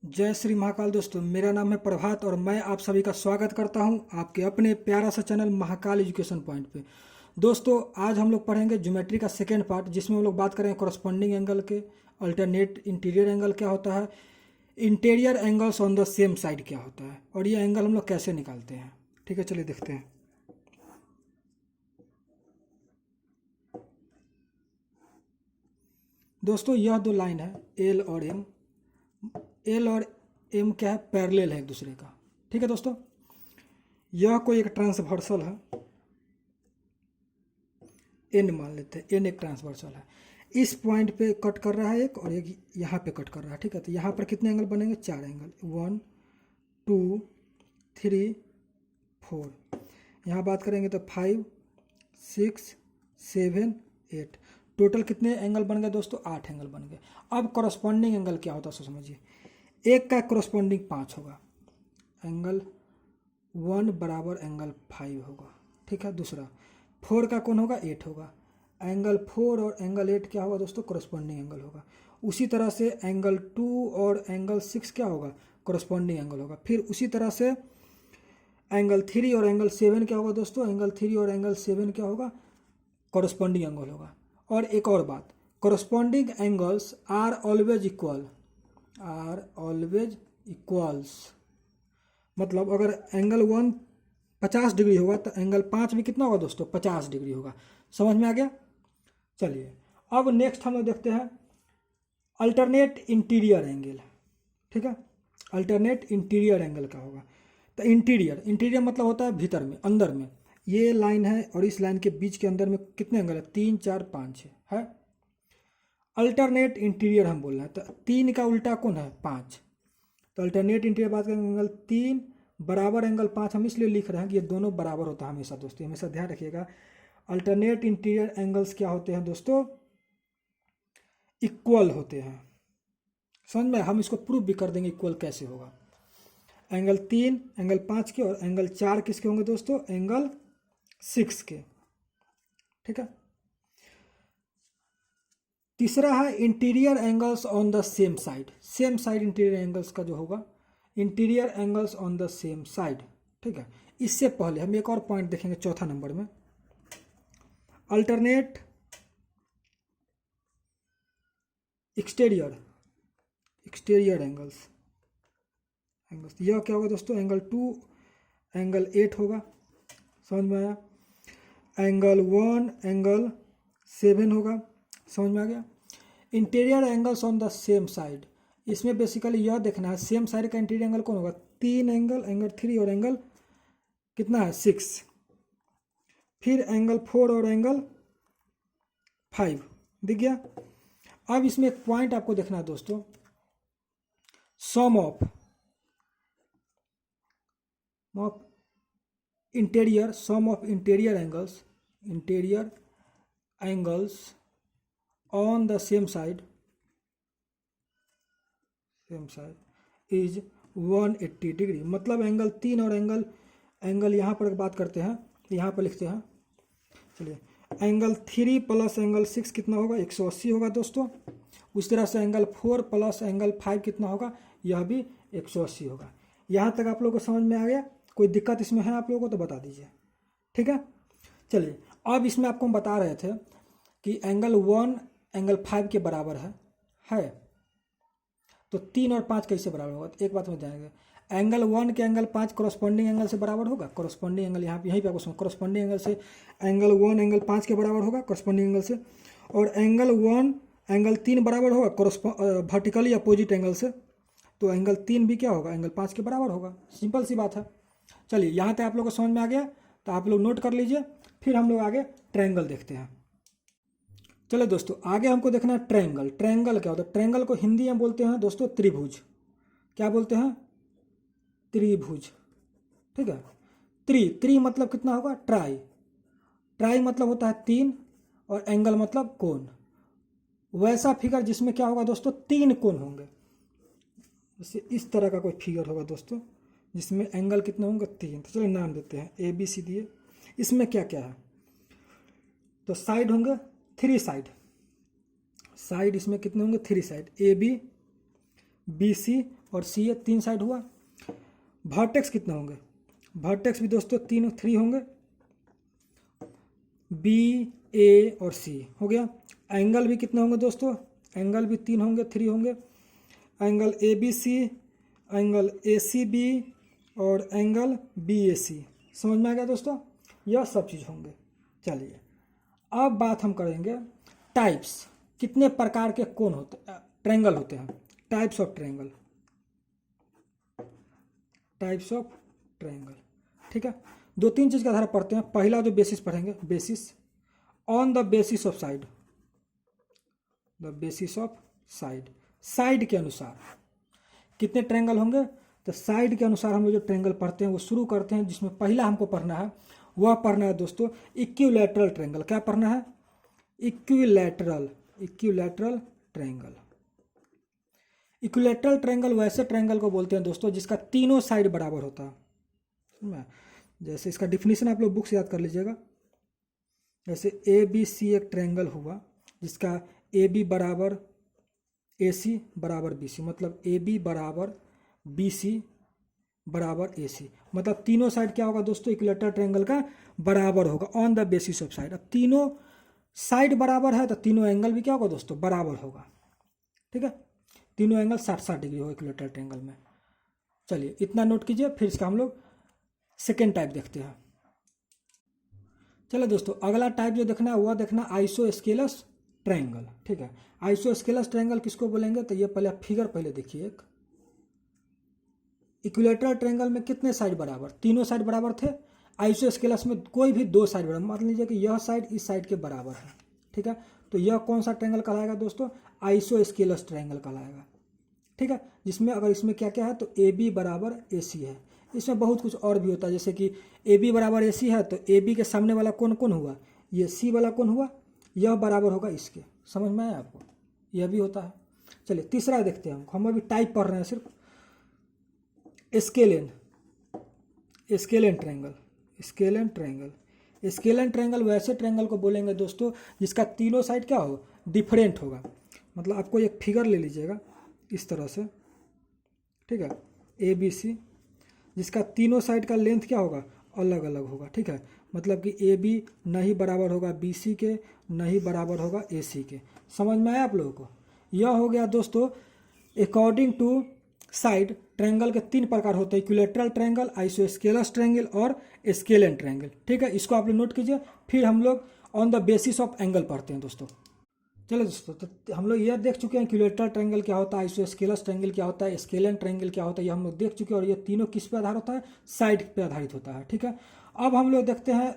जय श्री महाकाल। दोस्तों, मेरा नाम है प्रभात और मैं आप सभी का स्वागत करता हूं आपके अपने प्यारा सा चैनल महाकाल एजुकेशन पॉइंट पे। दोस्तों, आज हम लोग पढ़ेंगे ज्योमेट्री का सेकेंड पार्ट, जिसमें हम लोग बात करेंगे कॉरस्पॉन्डिंग एंगल के, अल्टरनेट इंटीरियर एंगल क्या होता है, interior angles on the same side क्या होता है, और ये एंगल हम लोग कैसे निकालते हैं। ठीक है, चलिए देखते हैं। दोस्तों, यह दो लाइन है एल और एम। एल और एम क्या है, पैरेलल है एक दूसरे का। ठीक है दोस्तों, यह कोई एक ट्रांसवर्सल है, एन मान लेते हैं, एन एक ट्रांसवर्सल है। इस पॉइंट पे कट कर रहा है एक, और एक यहाँ पे कट कर रहा है। ठीक है, तो यहाँ पर कितने एंगल बनेंगे, चार एंगल, 1 2 3 4। यहाँ बात करेंगे तो 5 6 7 8। टोटल कितने एंगल बन गए दोस्तों, 8 एंगल बन गए। अब कॉरस्पॉन्डिंग एंगल क्या होता है सो समझिए। एक का कॉरस्पॉन्डिंग 5 होगा, एंगल 1 बराबर एंगल 5 होगा। ठीक है, दूसरा 4 का कौन होगा, 8 होगा। एंगल 4 और एंगल 8 क्या होगा दोस्तों, कॉरस्पॉन्डिंग एंगल होगा। उसी तरह से एंगल 2 और एंगल 6 क्या होगा, कॉरस्पॉन्डिंग एंगल होगा। फिर उसी तरह से एंगल 3 और एंगल 7 क्या होगा दोस्तों, एंगल 3 और एंगल 7 क्या होगा, कॉरस्पॉन्डिंग एंगल होगा। और एक और बात, corresponding angles are always equal, are always equals. मतलब अगर एंगल 1 50 डिग्री होगा तो एंगल 5 भी कितना होगा दोस्तों, 50 डिग्री होगा। समझ में आ गया। चलिए, अब नेक्स्ट हम लोग देखते हैं अल्टरनेट इंटीरियर एंगल। ठीक है, अल्टरनेट इंटीरियर एंगल क्या होगा। तो इंटीरियर, इंटीरियर मतलब होता है भीतर में, अंदर में। ये लाइन है और इस लाइन के बीच के अंदर में कितने एंगल है, 3 4 5 है। अल्टरनेट इंटीरियर हम बोल रहे हैं, तो 3 का उल्टा कौन है, 5। तो अल्टरनेट इंटीरियर बात करेंगे, एंगल 3 बराबर एंगल 5। हम इसलिए लिख रहे हैं कि ये दोनों बराबर होता है हमेशा दोस्तों, हमेशा ध्यान रखिएगा। अल्टरनेट इंटीरियर एंगल्स क्या होते हैं दोस्तों, इक्वल होते हैं। समझ में, हम इसको प्रूव भी कर देंगे इक्वल कैसे होगा। एंगल 3 एंगल 5 के, और एंगल 4 किसके होंगे दोस्तों, एंगल 6 के। ठीक है, तीसरा है interior angles on the same side. Same side interior angles का जो होगा, interior angles on the same side. ठीक है, इससे पहले हम एक और पॉइंट देखेंगे चौथा नंबर में, alternate exterior, exterior angles. Angles यह क्या होगा दोस्तों, एंगल 2 एंगल 8 होगा। समझ में आया। एंगल 1 एंगल 7 होगा। समझ में आ गया। Interior angles on the same side, इसमें बेसिकली यह देखना है सेम साइड का इंटीरियर एंगल कौन होगा, 3 एंगल, एंगल 3 और एंगल कितना है, 6। फिर एंगल 4 और एंगल 5 दिख गया। अब इसमें एक पॉइंट आपको देखना है दोस्तों, sum of interior, sum of interior angles, interior angles on the same side, same side is 180 degree. मतलब एंगल 3 और एंगल, एंगल यहाँ पर बात करते हैं, यहाँ पर लिखते हैं। चलिए, एंगल 3 प्लस एंगल 6 कितना होगा, 180 होगा दोस्तों। उस तरह से एंगल 4 प्लस एंगल 5 कितना होगा, यह भी 180 होगा। यहाँ तक आप लोगों को समझ में आ गया। कोई दिक्कत इसमें है आप लोगों को तो बता दीजिए। ठीक है, चलिए, अब इसमें आपको हम बता रहे थे कि एंगल 1 एंगल 5 के बराबर है। तो 3 और 5 कैसे बराबर होगा, तो एक बात समझ जाएंगे, एंगल 1 के एंगल 5 कॉरस्पॉन्डिंग एंगल से बराबर होगा। कॉरस्पॉन्डिंग एंगल यहाँ यहीं पे आपको सुनो, कॉरस्पॉन्डिंग एंगल से एंगल 1 एंगल 5 के बराबर होगा कॉरस्पॉन्डिंग एंगल से। और एंगल 1 एंगल 3 बराबर होगा वर्टिकली अपोजिट एंगल से। तो एंगल 3 भी क्या होगा, एंगल 5 के बराबर होगा। सिंपल सी बात है। चलिए, यहाँ तक आप लोग को समझ में आ गया, तो आप लोग नोट कर लीजिए। फिर हम लोग आगे ट्रायंगल देखते हैं। चलो दोस्तों, आगे हमको देखना है ट्रायंगल। ट्रायंगल क्या होता है, ट्रायंगल को हिंदी में बोलते हैं दोस्तों त्रिभुज। क्या बोलते हैं, त्रिभुज। ठीक है, त्रि मतलब कितना होगा, ट्राई। ट्राई मतलब होता है 3, और एंगल मतलब कोण। वैसा फिगर जिसमें क्या होगा दोस्तों, 3 कोण होंगे। जैसे इस तरह का कोई फिगर होगा दोस्तों, जिसमें एंगल कितने होंगे, 3। तो चलिए नाम देते हैं ABC दिए। इसमें क्या क्या है, तो साइड होंगे 3 साइड। साइड इसमें कितने होंगे, 3 साइड, AB BC और सी ए, 3 साइड हुआ। वर्टेक्स कितने होंगे? वर्टेक्स भी दोस्तों 3 होंगे, बी ए और सी हो गया। एंगल भी कितने होंगे दोस्तों? एंगल भी 3 होंगे, 3 होंगे। Angle A B C, angle A C B और एंगल बी ए सी। समझ में आ गया दोस्तों? यह सब चीज़ होंगे। चलिए अब बात हम करेंगे टाइप्स, कितने प्रकार के कोण होते, ट्रायंगल होते हैं, types of triangle, types of triangle. ठीक है, 2-3 चीज़ के आधार पर पढ़ते हैं। पहला जो बेसिस पढ़ेंगे, basis, on the basis of side, the basis of side, side के अनुसार कितने ट्रायंगल होंगे, तो साइड के अनुसार हम लोग जो ट्रायंगल पढ़ते हैं वो शुरू करते हैं। जिसमें पहला हमको पढ़ना है, वह पढ़ना है दोस्तों इक्विलैटरल ट्रायंगल। क्या पढ़ना है? Equilateral, equilateral triangle. Equilateral triangle वैसे ट्रायंगल को बोलते हैं दोस्तों जिसका तीनों साइड बराबर होता है। जैसे इसका डिफिनीशन आप लोग बुक से याद कर लीजिएगा। जैसे ए बी सी एक ट्रायंगल हुआ जिसका ए बी बराबर ए सी बराबर बी सी, मतलब ए बी बराबर बी सी बराबर ए सी, मतलब तीनों साइड क्या होगा दोस्तों? इक्विलैटरल ट्रायंगल का बराबर होगा on the basis of side. अब तीनों साइड बराबर है तो तीनों एंगल भी क्या होगा दोस्तों? बराबर होगा। ठीक है, तीनों एंगल 60-60 डिग्री होगा इक्विलैटरल ट्रायंगल में। चलिए इतना नोट कीजिए, फिर इसका हम लोग सेकेंड टाइप देखते हैं। चलो दोस्तों अगला टाइप जो देखना है वह देखना आइसोस्केलस ट्रायंगल। ठीक है, आइसोस्केलस ट्रायंगल किसको बोलेंगे? तो ये पहले फिगर पहले देखिए। एक इक्विलैटरल ट्रायंगल में कितने साइड बराबर? तीनों साइड बराबर थे। आइसोस्केलस में कोई भी 2 साइड बराबर, मान लीजिए कि यह साइड इस साइड के बराबर है। ठीक है, तो यह कौन सा ट्रायंगल कहलाएगा दोस्तों? आइसोस्केलस ट्रायंगल कहलाएगा। ठीक है, जिसमें अगर इसमें क्या क्या है तो ए बी बराबर ए सी है। इसमें बहुत कुछ और भी होता है, जैसे कि ए बी बराबर ए सी है तो ए बी के सामने वाला कोण कौन हुआ? ये सी वाला कोण हुआ, यह बराबर होगा इसके। समझ में आया आपको? यह भी होता है। चलिए तीसरा देखते हैं। हम अभी टाइप पढ़ रहे हैं सिर्फ। Scalene, scalene triangle, scalene triangle. Scalene triangle वैसे ट्रायंगल को बोलेंगे दोस्तों जिसका तीनों साइड क्या होगा? डिफरेंट होगा। मतलब आपको एक फिगर ले लीजिएगा इस तरह से। ठीक है, ए बी सी, जिसका तीनों साइड का लेंथ क्या होगा? अलग अलग होगा। ठीक है, मतलब कि ए बी नहीं बराबर होगा बी सी के, नहीं बराबर होगा ए सी के। समझ में आया आप लोगों को? यह हो गया दोस्तों अकॉर्डिंग टू साइड ट्रायंगल के 3 प्रकार होते हैं, इक्विलैटरल ट्रायंगल, आइसोस्केलस ट्रायंगल और स्केलेन ट्रायंगल। ठीक है, इसको आप लोग नोट कीजिए। फिर हम लोग on the basis of angle पढ़ते हैं दोस्तों। चलो दोस्तों, तो हम लोग यह देख चुके हैं इक्विलैटरल ट्रायंगल क्या होता है, आइसोस्केलस ट्रायंगल क्या होता है, स्केलेन ट्रायंगल क्या होता है, ये हम लोग देख चुके हैं। और ये तीनों किस पे आधारित होता है? साइड पे आधारित होता है। ठीक है, अब हम लोग देखते हैं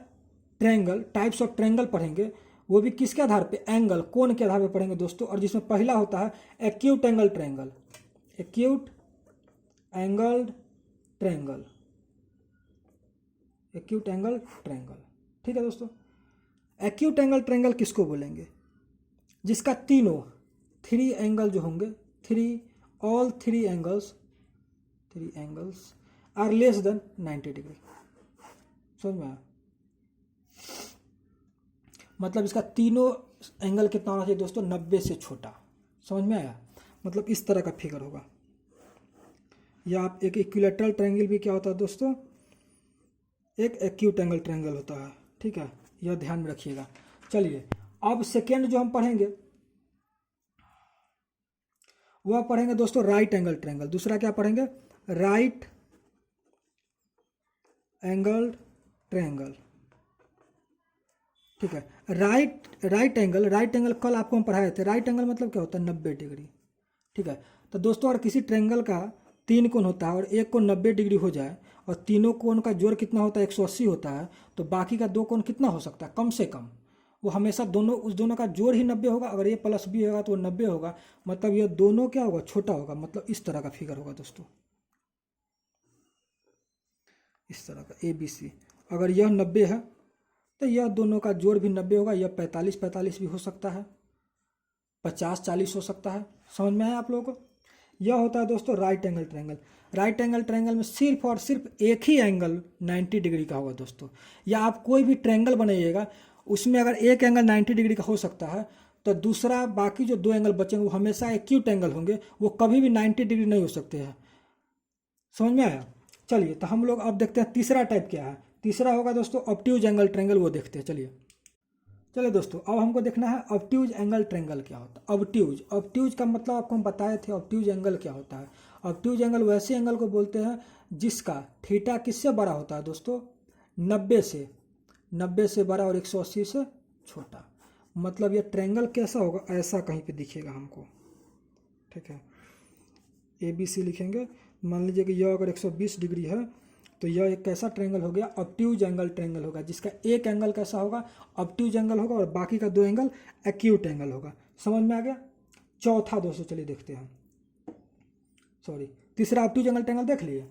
ट्रायंगल, टाइप्स ऑफ ट्रायंगल पढ़ेंगे, वो भी किसके आधार पे? एंगल, कोण के आधार पे पढ़ेंगे दोस्तों। और जिसमें पहला होता है acute angle triangle, acute angle triangle, acute angle triangle. ठीक है दोस्तों, एक्यूट एंगल ट्रायंगल किसको बोलेंगे? जिसका तीनों 3 एंगल जो होंगे, all 3 angles are less than 90 degree. समझ में आया? मतलब इसका तीनों एंगल कितना होना चाहिए दोस्तों? 90 से छोटा। समझ में आया? मतलब इस तरह का फिगर होगा। या आप एक इक्विलैटरल ट्रायंगल भी क्या होता है दोस्तों? एक एक्यूट एंगल ट्रायंगल होता है। ठीक है, यह ध्यान में रखिएगा। चलिए अब सेकेंड जो हम पढ़ेंगे वह पढ़ेंगे दोस्तों राइट एंगल ट्रायंगल। दूसरा क्या पढ़ेंगे? Right angle triangle. ठीक है, राइट एंगल कल आपको हम पढ़ाए थे। राइट एंगल मतलब क्या होता है? 90 डिग्री। ठीक है, तो दोस्तों अगर किसी ट्रायंगल का 3 कोण होता है और एक कोण 90 डिग्री हो जाए और तीनों कोण का जोड़ कितना होता है? 180 होता है, तो बाकी का 2 कोण कितना हो सकता है? कम से कम वो हमेशा उस दोनों का जोड़ ही 90 होगा। अगर ये प्लस बी होगा तो वो 90 होगा, मतलब ये दोनों क्या होगा? छोटा होगा। मतलब इस तरह का फिगर होगा दोस्तों, इस तरह का ए बी सी। अगर यह 90 है तो यह दोनों का जोड़ भी 90 होगा। यह 45-45 भी हो सकता है, 50-40 हो सकता है। समझ में आया आप लोगों को? यह होता है दोस्तों right angle triangle. Right angle triangle में सिर्फ और सिर्फ एक ही एंगल 90 डिग्री का होगा दोस्तों। या आप कोई भी ट्रायंगल बनाइएगा, उसमें अगर एक एंगल 90 डिग्री का हो सकता है तो दूसरा बाकी जो 2 एंगल बचेंगे वो हमेशा एक्यूट एंगल होंगे, वो कभी भी 90 डिग्री नहीं हो सकते हैं। समझ में आया। चलिए तो हम लोग अब देखते हैं तीसरा टाइप क्या है। तीसरा होगा दोस्तों ऑब्ट्यूज एंगल ट्रायंगल, वो देखते हैं। चलिए दोस्तों अब हमको देखना है ऑब्ट्यूज एंगल ट्रायंगल क्या होता है। ऑब्ट्यूज का मतलब आपको हम बताए थे ऑब्ट्यूज एंगल क्या होता है। ऑब्ट्यूज एंगल वैसे एंगल को बोलते हैं जिसका थीटा किससे बड़ा होता है दोस्तों, 90 से बड़ा और 180 से छोटा। मतलब ये ट्रायंगल कैसा होगा, ऐसा कहीं पे दिखेगा हमको, ठीक है। ABC लिखेंगे, मान लीजिए कि यह अगर 120 डिग्री है तो यह एक कैसा ट्रायंगल हो गया, ऑब्ट्यूज एंगल ट्रायंगल होगा, जिसका एक एंगल कैसा होगा, ऑब्ट्यूज एंगल होगा, और बाकी का 2 एंगल एक्यूट एंगल होगा। समझ में आ गया। चौथा दोस्तों चलिए देखते हैं, तीसरा ऑब्ट्यूज एंगल ट्रायंगल देख लिए,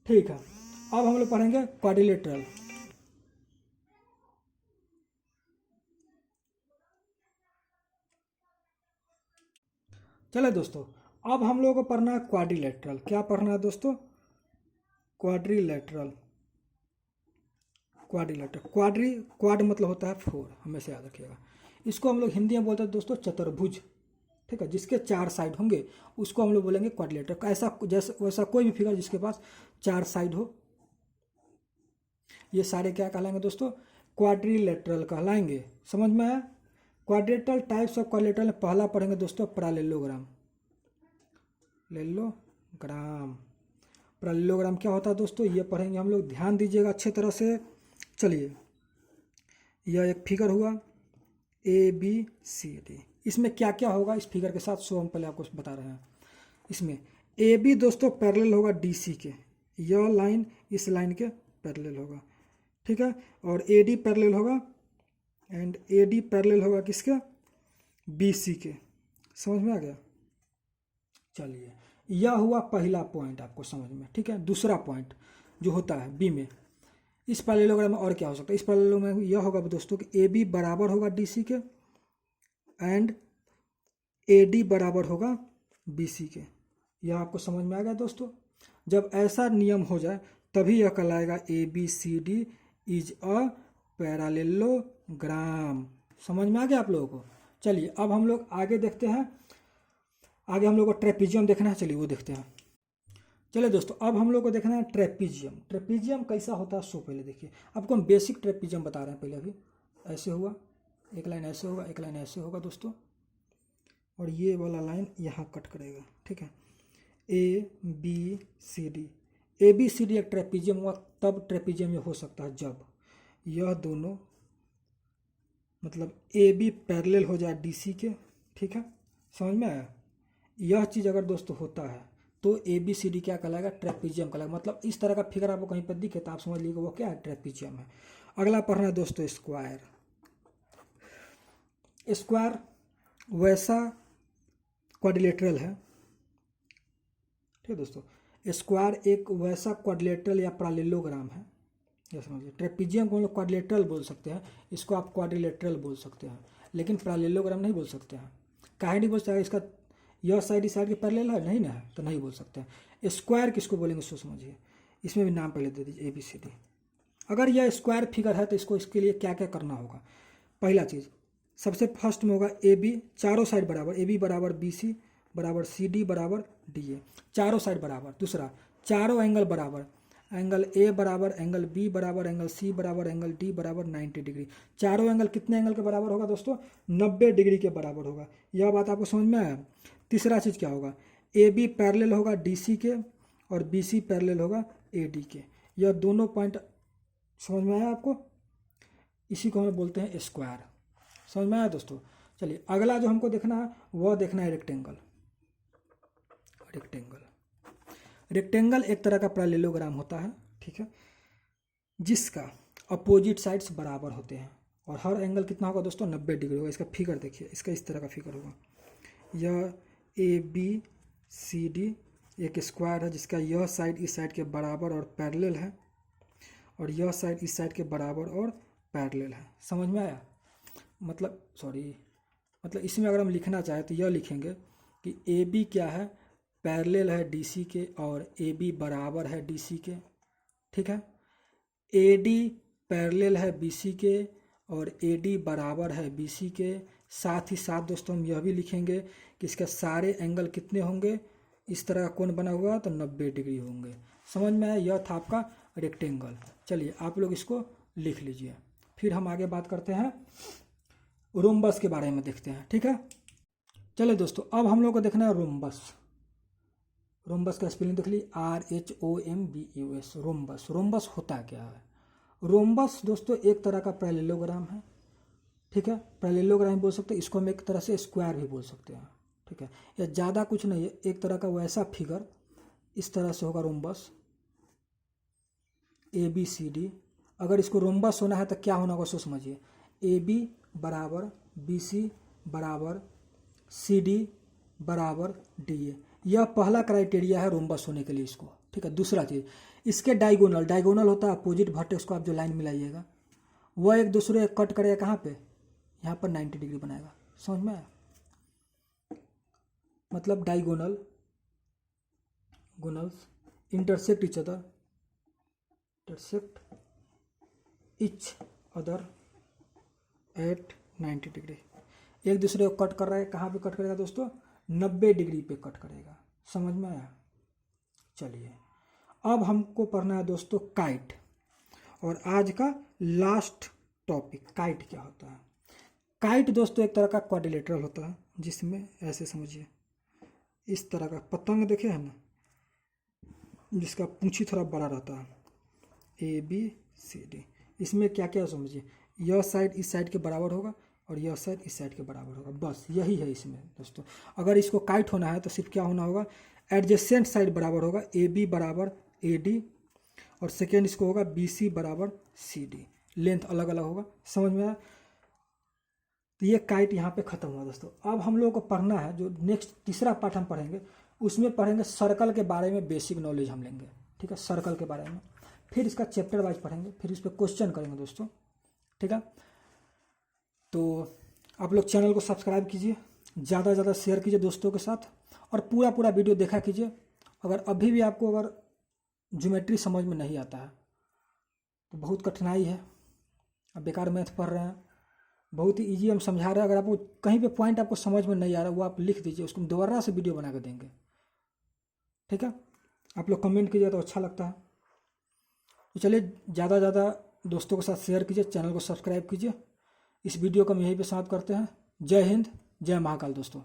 ठीक है। अब हम लोग पढ़ेंगे क्वाड्रिलेटरल। चले दोस्तों अब हम लोगों को पढ़ना है क्वाड्रिलेटरल। क्या पढ़ना है दोस्तों, क्वाड्रिलेटरल। क्वाड मतलब होता है 4, हमेशा याद रखिएगा। इसको हम लोग हिंदी में बोलते हैं दोस्तों चतुर्भुज, ठीक है। जिसके 4 साइड होंगे उसको हम लोग बोलेंगे क्वाड्रिलेटरल। ऐसा जैसा वैसा कोई भी फिगर जिसके पास 4 साइड हो, ये सारे क्या कहलाएंगे दोस्तों, क्वाड्रिलेटरल कहलाएंगे। समझ में आया। क्वाड्रिलेटरल टाइप्स ऑफ क्वाड्रिलेटरल में पहला पढ़ेंगे दोस्तों पैरेललोग्राम। पैरेललोग्राम क्या होता है दोस्तों, ये पढ़ेंगे हम लोग, ध्यान दीजिएगा अच्छे तरह से। चलिए यह एक फिगर हुआ ABCD। इसमें क्या क्या होगा इस फिगर के साथ, सो हम पहले आपको बता रहे हैं। इसमें AB दोस्तों पैरेलल होगा DC के, यह लाइन इस लाइन के पैरेलल होगा, ठीक है। और AD पैरेलल होगा, एंड AD पैरेलल होगा किसके, BC के। समझ में आ गया। चलिए यह हुआ पहला पॉइंट आपको समझ में, ठीक है। दूसरा पॉइंट जो होता है B में, इस पैरेललोग्राम में और क्या हो सकता है, इस पैरेललोग्राम में यह होगा दोस्तों कि AB बराबर होगा DC के एंड AD बराबर होगा BC के। यह आपको समझ में आ गया दोस्तों। जब ऐसा नियम हो जाए तभी यह कहलाएगा ABCD इज अ पैरेललोग्राम। समझ में आ गया आप लोगों को। चलिए अब हम लोग आगे देखते हैं, आगे हम लोग को ट्रेपीजियम देखना है, चलिए वो देखते हैं। चलिए दोस्तों अब हम लोग को देखना है ट्रेपीजियम कैसा होता है। सो पहले देखिए, आपको हम बेसिक ट्रेपीजियम बता रहे हैं पहले। अभी ऐसे हुआ, एक लाइन ऐसे होगा, एक लाइन ऐसे होगा दोस्तों, और ये वाला लाइन यहाँ कट करेगा, ठीक है। ABCD एक ट्रेपीजियम हुआ। तब ट्रेपीजियम ये हो सकता है जब यह दोनों मतलब AB पैरेलल हो जाए DC के, ठीक है। समझ में आया। यह चीज़ अगर दोस्तों होता है तो ABCD क्या कहलाएगा, ट्रेपीजियम कहलाएगा। मतलब इस तरह का फिगर आपको कहीं पर दिखे तो आप समझ लीजिए वो क्या है, ट्रेपीजियम है। अगला पढ़ना है दोस्तों स्क्वायर वैसा क्वाड्रिलेटरल है, ठीक है दोस्तों। स्क्वायर एक वैसा क्वाड्रिलेटरल या पैरेललोग्राम है, ये समझिए। ट्रेपीजियम को हम लोग क्वाड्रिलेटरल बोल सकते हैं, इसको आप क्वाड्रिलेटरल बोल सकते हैं, लेकिन पैरेललोग्राम नहीं बोल सकते हैं। काहे नहीं बोल सकते, इसका यह साइड इस साइड के पैरेलल है नहीं ना, है तो नहीं बोल सकते हैं। स्क्वायर किसको बोलेंगे सो समझिए, इसमें भी नाम पहले दे दीजिए ABCD। अगर यह स्क्वायर फिगर है तो इसके लिए क्या क्या करना होगा। पहला चीज़ सबसे फर्स्ट में होगा AB, चारों साइड बराबर, AB बराबर BC बराबर CD बराबर DA, चारों साइड बराबर। दूसरा चारों एंगल बराबर, एंगल A बराबर, एंगल B बराबर, एंगल C बराबर, एंगल D बराबर 90 डिग्री। चारों एंगल कितने एंगल के बराबर होगा दोस्तों, 90 डिग्री के बराबर होगा। यह बात आपको समझ में आया। तीसरा चीज़ क्या होगा, AB पैरेलल होगा DC के और BC पैरेलल होगा AD के। यह दोनों पॉइंट समझ में आया आपको, इसी को हम बोलते हैं स्क्वायर। समझ में आया दोस्तों। चलिए अगला जो हमको देखना है वह देखना है रेक्टेंगल। रेक्टेंगल एक तरह का पैरेललोग्राम होता है, ठीक है, जिसका अपोजिट साइड्स बराबर होते हैं और हर एंगल कितना होगा दोस्तों, 90 डिग्री होगा। इसका फिगर देखिए, इसका इस तरह का फिगर होगा। यह ABCD एक स्क्वायर है जिसका यह साइड इस साइड के बराबर और पैरेलल है, और यह साइड इस साइड के बराबर और पैरेलल है। समझ में आया। मतलब इसमें अगर हम लिखना चाहें तो यह लिखेंगे कि AB क्या है, पैरेलल है DC के और AB बराबर है DC के, ठीक है। AD पैरेलल है BC के और AD बराबर है BC के। साथ ही साथ दोस्तों हम यह भी लिखेंगे कि इसके सारे एंगल कितने होंगे, इस तरह का कोण बना हुआ है तो 90 डिग्री होंगे। समझ में आया? यह था आपका रेक्टेंगल। चलिए आप लोग इसको लिख लीजिए। फिर हम आगे बात करते हैं रोम्बस के बारे में, देखते हैं। ठीक है, चलिए दोस्तों, अब हम लोग को देखना है रोम्बस। रोम्बस का स्पेलिंग देख ली, RHOMBUS, रोम्बस। रोम्बस होता क्या है? रोम्बस दोस्तों एक तरह का पैरेललोग्राम है। ठीक है, पैरेललोग्राम बोल सकते हैं इसको, हम एक तरह से स्क्वायर भी बोल सकते हैं। ठीक है, यह ज़्यादा कुछ नहीं है, एक तरह का वैसा फिगर इस तरह से होगा रोम्बस, ABCD। अगर इसको रोम्बस होना है तो क्या होना होगा, सो समझिए। AB बराबर BC बराबर CD बराबर DA, यह पहला क्राइटेरिया है रोम्बस होने के लिए इसको। ठीक है, दूसरा चीज़, इसके डायगोनल, डायगोनल होता है अपोजिट वर्टेक्स को आप जो लाइन मिलाइएगा वह एक दूसरे कट करेगा कहाँ पे, यहाँ पर 90 डिग्री बनाएगा। समझ में आया? मतलब डायगोनल गोनल्स intersect each other, intersect each other at 90 degree. एक दूसरे को कट कर रहा है, कहाँ पे कट करेगा दोस्तों, 90 डिग्री पे कट करेगा। समझ में आया? चलिए अब हमको पढ़ना है दोस्तों काइट, और आज का लास्ट टॉपिक काइट क्या होता है। काइट दोस्तों एक तरह का क्वाड्रिलेटरल होता है, जिसमें ऐसे समझिए इस तरह का पतंग देखे हैं ना, जिसका पूंछी थोड़ा बड़ा रहता है, ABCD। इसमें क्या क्या समझिए, यह साइड इस साइड के बराबर होगा और यह साइड इस साइड के बराबर होगा, बस यही है इसमें दोस्तों। अगर इसको काइट होना है तो सिर्फ क्या होना होगा, एडजेसेंट साइड बराबर होगा, AB बराबर AD, और सेकेंड इसको होगा BC बराबर CD, लेंथ अलग अलग होगा। समझ में आया? तो ये काइट यहाँ पे ख़त्म हुआ दोस्तों। अब हम लोगों को पढ़ना है जो नेक्स्ट तीसरा पार्ट हम पढ़ेंगे, उसमें पढ़ेंगे सर्कल के बारे में, बेसिक नॉलेज हम लेंगे। ठीक है, सर्कल के बारे में, फिर इसका चैप्टर वाइज पढ़ेंगे, फिर इस पर क्वेश्चन करेंगे दोस्तों। ठीक है, तो आप लोग चैनल को सब्सक्राइब कीजिए, ज़्यादा से ज़्यादा शेयर कीजिए दोस्तों के साथ, और पूरा पूरा वीडियो देखा कीजिए। अगर अभी भी आपको अगर ज्योमेट्री समझ में नहीं आता है तो बहुत कठिनाई है, अब बेकार मैथ पढ़ रहे हैं, बहुत ही ईजी हम समझा रहे हैं। अगर आपको कहीं पे पॉइंट आपको समझ में नहीं आ रहा वो आप लिख दीजिए, उसको दोबारा से वीडियो बना के देंगे। ठीक है, आप लोग कमेंट कीजिए तो अच्छा लगता है। तो चलिए ज़्यादा से ज़्यादा दोस्तों के साथ शेयर कीजिए, चैनल को सब्सक्राइब कीजिए। इस वीडियो को हम यहीं पे समाप्त करते हैं। जय हिंद, जय महाकाल दोस्तों।